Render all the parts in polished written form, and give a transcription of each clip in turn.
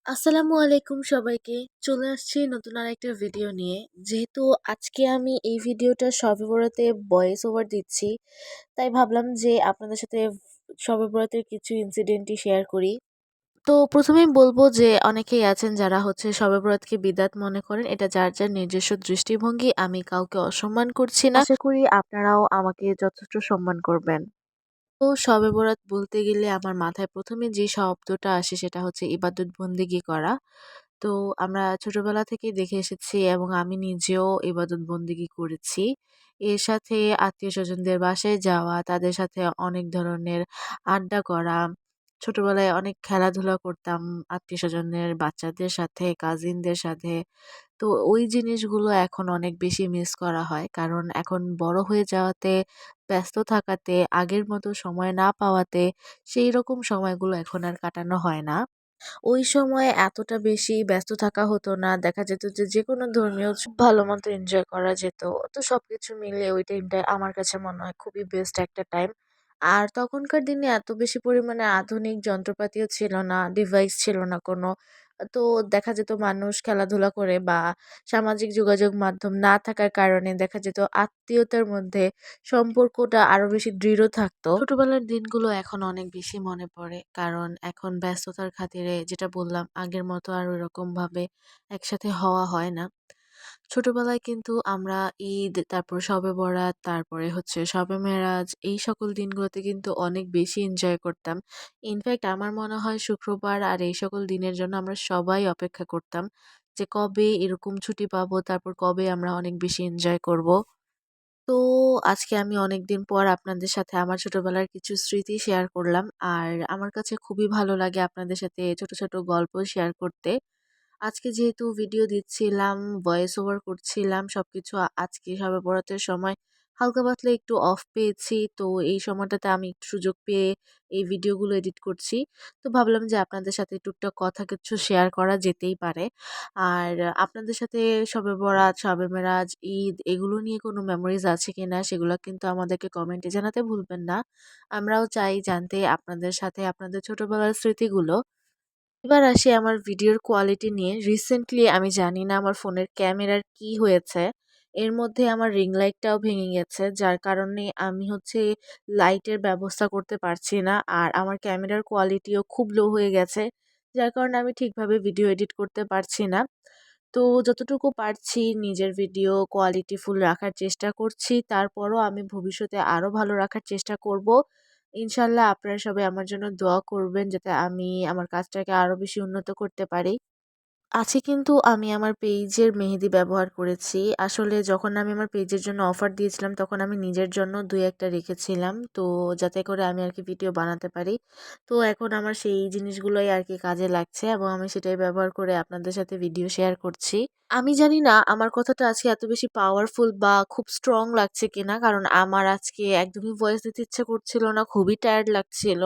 আসসালামু আলাইকুম সবাইকে। চলে আসছি নতুন আরেকটা ভিডিও নিয়ে। যেহেতু আজকে আমি এই ভিডিওটা শবে বরাতে ভয়েস ওভার দিচ্ছি, তাই ভাবলাম যে আপনাদের সাথে শবে বরাতের কিছু ইনসিডেন্টই শেয়ার করি। তো প্রথমেই বলবো যে অনেকেই আছেন যারা হচ্ছে শবে বরাতকে বিদআত মনে করেন। এটা যার যার নিজস্ব দৃষ্টিভঙ্গি। আমি কাউকে অসম্মান করছি না। আশা করি আপনারাও আমাকে যথেষ্ট সম্মান করবেন। তো শবে বরাত বলতে গেলে আমার মাথায় ১ম এ যে শব্দটা আসে সেটা হচ্ছে ইবাদত বন্দেগি করা। তো আমরা ছোটবেলা থেকেই দেখে এসেছি এবং আমি নিজেও ইবাদত বন্দেগি করেছি। এর সাথে আত্মীয়স্বজনদের বাসায় যাওয়া, তাদের সাথে অনেক ধরনের আড্ডা করা, ছোটবেলায় অনেক খেলাধুলা করতাম আত্মীয়স্বজনের বাচ্চাদের সাথে, কাজিনদের সাথে। তো ওই জিনিসগুলো এখন অনেক বেশি মিস করা হয়। কারণ এখন বড় হয়ে যাওয়াতে, ব্যস্ত থাকাতে, আগের মতো সময় না পাওয়াতে সেইরকম সময়গুলো এখন আর কাটানো হয় না। ওই সময় এতটা বেশি ব্যস্ত থাকা হতো না। দেখা যেত যে যেকোনো ধর্মীয় উৎসব ভালোমতো এনজয় করা যেত। তো সবকিছু মিলিয়ে ওই টাইমটা আমার কাছে মনে হয় খুবই বেস্ট একটা টাইম। আর তখনকার দিনে এত বেশি পরিমাণে আধুনিক যন্ত্রপাতিও ছিল না, ডিভাইস ছিল না কোনো। তো দেখা যেত মানুষ খেলাধুলা করে বা সামাজিক যোগাযোগ মাধ্যম না থাকার কারণে দেখা যেত আত্মীয়তার মধ্যে সম্পর্কটা আরো বেশি দৃঢ় থাকতো। ছোটবেলার দিনগুলো এখন অনেক বেশি মনে পড়ে। কারণ এখন ব্যস্ততার খাতিরে যেটা বললাম আগের মতো আর ওইরকমভাবে একসাথে হওয়া হয় না। ছোটবেলায় কিন্তু আমরা ঈদ, তারপর শবে বরাত, তারপরে হচ্ছে শবে মেরাজ এই সকল দিনগুলোতে কিন্তু অনেক বেশি এনজয় করতাম। ইনফ্যাক্ট আমার মনে হয় শুক্রবার আর এই সকল দিনের জন্য আমরা সবাই অপেক্ষা করতাম যে কবে এরকম ছুটি পাবো, তারপর কবে আমরা অনেক বেশি এনজয় করব। তো আজকে আমি অনেকদিন পর আপনাদের সাথে আমার ছোটবেলার কিছু স্মৃতি শেয়ার করলাম। আর আমার কাছে খুবই ভালো লাগে আপনাদের সাথে ছোট, ছোট গল্প শেয়ার করতে। আজকে যেহেতু ভিডিও দিচ্ছিলাম, ভয়েস ওভার করছিলাম সবকিছু আজকে শবে বরাতের সময় হালকা পাতলা একটু অফ পেয়েছি। তো এই সময়টাতে আমি একটু সুযোগ পেয়ে এই ভিডিওগুলো এডিট করছি। তো ভাবলাম যে আপনাদের সাথে টুকটাক কথা কিছু শেয়ার করা যেতেই পারে। আর আপনাদের সাথে শবে বরাত, শবে মেরাজ, ঈদ এগুলো নিয়ে কোনো মেমোরিজ আছে কিনা সেগুলো কিন্তু আমাদেরকে কমেন্টে জানাতে ভুলবেন না। আমরাও চাই জানতে আপনাদের সাথে আপনাদের ছোটবেলার স্মৃতিগুলো। এবার আসি আমার ভিডিওর কোয়ালিটি নিয়ে। রিসেন্টলি আমি জানি না আমার ফোনের ক্যামেরার কি হয়েছে। এর মধ্যে আমার রিং লাইটটাও ভেঙে গেছে। যার কারণে আমি হচ্ছে লাইটের ব্যবস্থা করতে পারছি না। আর আমার ক্যামেরার কোয়ালিটিও খুব লো হয়ে গেছে। যার কারণে আমি ঠিকভাবে ভিডিও এডিট করতে পারছি না। তো যতটুকু পারছি নিজের ভিডিও কোয়ালিটি ফুল রাখার চেষ্টা করছি। তারপরও আমি ভবিষ্যতে আরো ভালো রাখার চেষ্টা করব। ইনশাআল্লাহ আপনারা সবাই আমার জন্য দোয়া করবেন যাতে আমি আমার কাজটাকে আরো বেশি উন্নত করতে পারি। আছে কিন্তু আমি আমার পেইজের মেহেদি ব্যবহার করেছি। আসলে যখন আমি আমার পেইজের জন্য অফার দিয়েছিলাম তখন আমি নিজের জন্য ২-১ টা রেখেছিলাম। তো যাতে করে আমি আরকি ভিডিও বানাতে পারি। তো এখন আমার সেই জিনিসগুলোই আরকি কাজে লাগছে এবং আমি সেটাই ব্যবহার করে আপনাদের সাথে ভিডিও শেয়ার করছি। আমি জানি না আমার কথাটা আজকে এত বেশি পাওয়ারফুল বা খুব স্ট্রং লাগছে কিনা। কারণ আমার আজকে একদমই ভয়েস দিতে ইচ্ছে করছিল না। খুবই টায়ার্ড লাগছিল।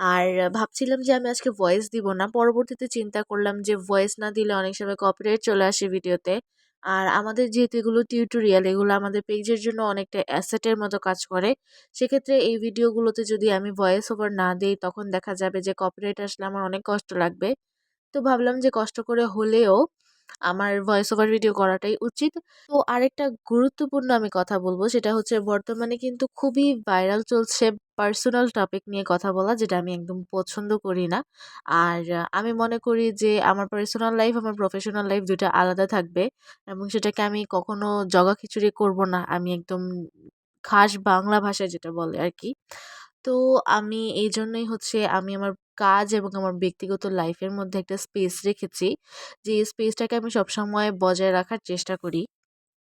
আর ভাবছিলাম যে আমি আজকে ভয়েস দিব না। পরবর্তীতে চিন্তা করলাম যে ভয়েস না দিলে অনেক সময় কপিরাইট চলে আসে ভিডিওতে। আর আমাদের যেহেতু এগুলো টিউটোরিয়াল এগুলো আমাদের পেজের জন্য অনেকটা অ্যাসেটের মতো কাজ করে। সেক্ষেত্রে এই ভিডিওগুলোতে যদি আমি ভয়েস ওভার না দেই তখন দেখা যাবে যে কপিরাইট আসলে আমার অনেক কষ্ট লাগবে। তো ভাবলাম যে কষ্ট করে হলেও আমার ভয়েস ওভার ভিডিও করাটাই উচিত। তো আরেকটা গুরুত্বপূর্ণ আমি কথা বলব সেটা হচ্ছে বর্তমানে কিন্তু খুবই ভাইরাল চলছে পার্সোনাল টপিক নিয়ে কথা বলা যেটা আমি একদম পছন্দ করি না। আর আমি মনে করি যে আমার পার্সোনাল লাইফ আমার প্রফেশনাল লাইফ ২ টা আলাদা থাকবে এবং সেটাকে আমি কখনো জগাখিচুড়ি করব না। আমি একদম খাস বাংলা ভাষায় যেটা বলে আরকি। তো আমি এইজন্যই হচ্ছে আমি আমার কাজ এবং আমার ব্যক্তিগত লাইফের মধ্যে একটা স্পেস রেখেছি। যে স্পেসটাকে আমি সবসময় বজায় রাখার চেষ্টা করি।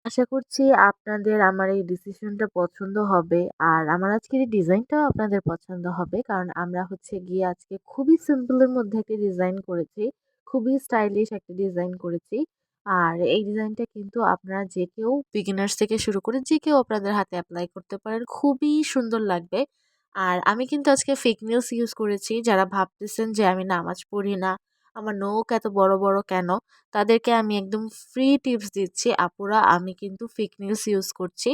আশা করছি আপনাদের আমার এই ডিসিশনটা পছন্দ হবে। আর আমার আজকের এই ডিজাইনটাও আপনাদের পছন্দ হবে। কারণ আমরা হচ্ছে গিয়ে আজকে খুবই সিম্পল এর মধ্যে একটা ডিজাইন করেছি। খুবই স্টাইলিশ একটা ডিজাইন করেছি। আর এই ডিজাইনটা কিন্তু আপনারা যে কেউ বিগিনার্স থেকে শুরু করে যে কেউ আপনাদের হাতে এপ্লাই করতে পারেন। খুবই সুন্দর লাগবে। আর আমি কিন্তু আজকে ফেক নিউজ ইউজ করেছি। যারা ভাবতেছেন যে আমি নামাজ পড়ি না, আমার নখ এত বড় বড় কেন, তাদেরকে আমি একদম ফ্রি টিপস দিচ্ছি, আপুরা আমি কিন্তু ফেক নেলস ইউজ করছি।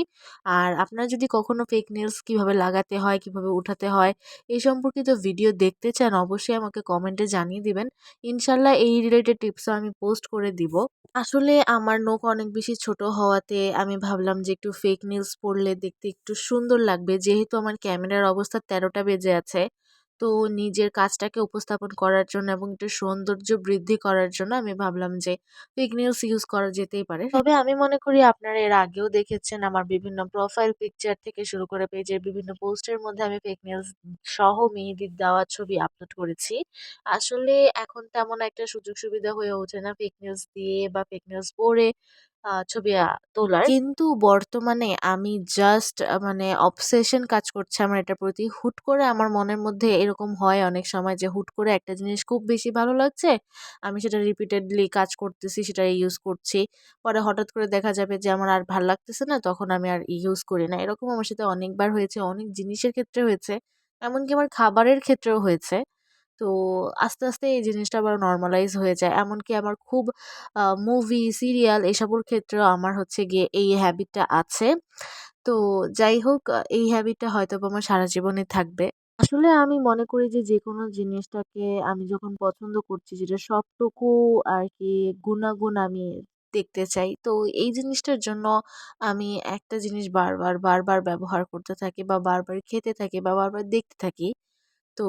আর আপনারা যদি কখনো ফেক নেলস কীভাবে লাগাতে হয়, কিভাবে উঠাতে হয় এই সম্পর্কিত ভিডিও দেখতে চান, অবশ্যই আমাকে কমেন্টে জানিয়ে দিবেন। ইনশাল্লাহ এই রিলেটেড টিপসও আমি পোস্ট করে দিব। আসলে আমার নখ অনেক বেশি ছোট হওয়াতে আমি ভাবলাম যে একটু ফেক নেলস পরলে দেখতে একটু সুন্দর লাগবে। যেহেতু আমার ক্যামেরার অবস্থা ১৩টা বেজে আছে, তো নিজের কাজটাকে উপস্থাপন করার জন্য এবং একটু সৌন্দর্য বৃদ্ধি করার জন্য আমি ভাবলাম যে ফেক নেলস ইউজ করা যেতেই পারে। তবে আমি মনে করি আপনারা এর আগেও দেখেছেন আমার বিভিন্ন প্রোফাইল পিকচার থেকে শুরু করে পেজের বিভিন্ন পোস্টের মধ্যে আমি ফেক নেলস সহ মেহেদির দেওয়া ছবি আপলোড করেছি। আসলে এখন তেমন একটা সুযোগ সুবিধা হয়ে ওঠে না ফেক নেলস দিয়ে বা ফেক নেলস পরে ছবি তোলার। কিন্তু বর্তমানে আমি জাস্ট মানে অবসেশন কাজ করছে আমার এটার প্রতি। হুট করে আমার মনের মধ্যে এরকম হয় অনেক সময় যে হুট করে একটা জিনিস খুব বেশি ভালো লাগছে। আমি সেটা রিপিটেডলি কাজ করতেছি, সেটা ইউজ করছি। পরে হঠাৎ করে দেখা যাবে যে আমার আর ভাল লাগতেছে না, তখন আমি আর ইউজ করি না। এরকম আমার সাথে অনেকবার হয়েছে, অনেক জিনিসের ক্ষেত্রে হয়েছে। এমনকি আমার খাবারের ক্ষেত্রেও হয়েছে। তো আস্তে, আস্তে এই জিনিসটা আবার নরমালাইজ হয়ে যায়। এমনকি আমার খুব মুভি, সিরিয়াল এসবের ক্ষেত্রেও আমার হচ্ছে গিয়ে এই হ্যাবিটটা আছে। তো যাই হোক এই হ্যাবিটটা হয়তোবা আমার সারা জীবনই থাকবে। আসলে আমি মনে করি যে যেকোনো জিনিসটাকে আমি যখন পছন্দ করছি যেটা সবটুকু আরকি গুণাগুণ আমি দেখতে চাই। তো এই জিনিসটার জন্য আমি একটা জিনিস বারবার ব্যবহার করতে থাকি বা বারবার খেতে থাকি বা বারবার দেখতে থাকি। তো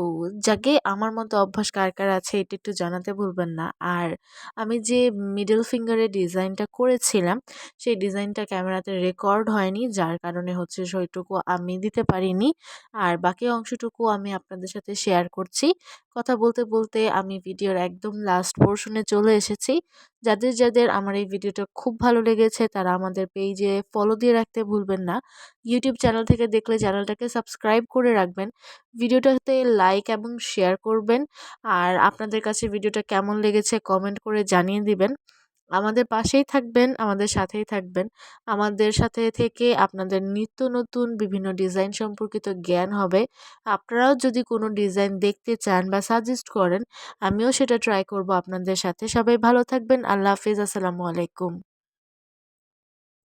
যাকে আমার মতো অভ্যাস কার আছে এটা একটু জানাতে ভুলবেন না। আর আমি যে মিডল ফিঙ্গারের ডিজাইনটা করেছিলাম, সেই ডিজাইনটা ক্যামেরাতে রেকর্ড হয়নি। যার কারণে হচ্ছে সেইটুকু আমি দিতে পারিনি। আর বাকি অংশটুকু আমি আপনাদের সাথে শেয়ার করছি। কথা বলতে, বলতে আমি ভিডিওর একদম লাস্ট পোরশনে চলে এসেছি। যাদের আমার এই ভিডিওটা খুব ভালো লেগেছে তারা আমাদের পেইজে ফলো দিয়ে রাখতে ভুলবেন না। ইউটিউব চ্যানেল থেকে দেখলে চ্যানেলটাকে সাবস্ক্রাইব করে রাখবেন। ভিডিওটাতে লাইক এবং শেয়ার করবেন। আর আপনাদের কাছে ভিডিওটা কেমন লেগেছে কমেন্ট করে জানিয়ে দিবেন। আমাদের পাশেই থাকবেন, আমাদের সাথেই থাকবেন। আমাদের সাথে থেকে আপনাদের নিত্য নতুন বিভিন্ন ডিজাইন সম্পর্কিত জ্ঞান হবে। আপনারাও যদি কোনো ডিজাইন দেখতে চান বা সাজেস্ট করেন, আমিও সেটা ট্রাই করব আপনাদের সাথে। সবাই ভালো থাকবেন। আল্লাহ হাফেজ। আসসালামু আলাইকুম।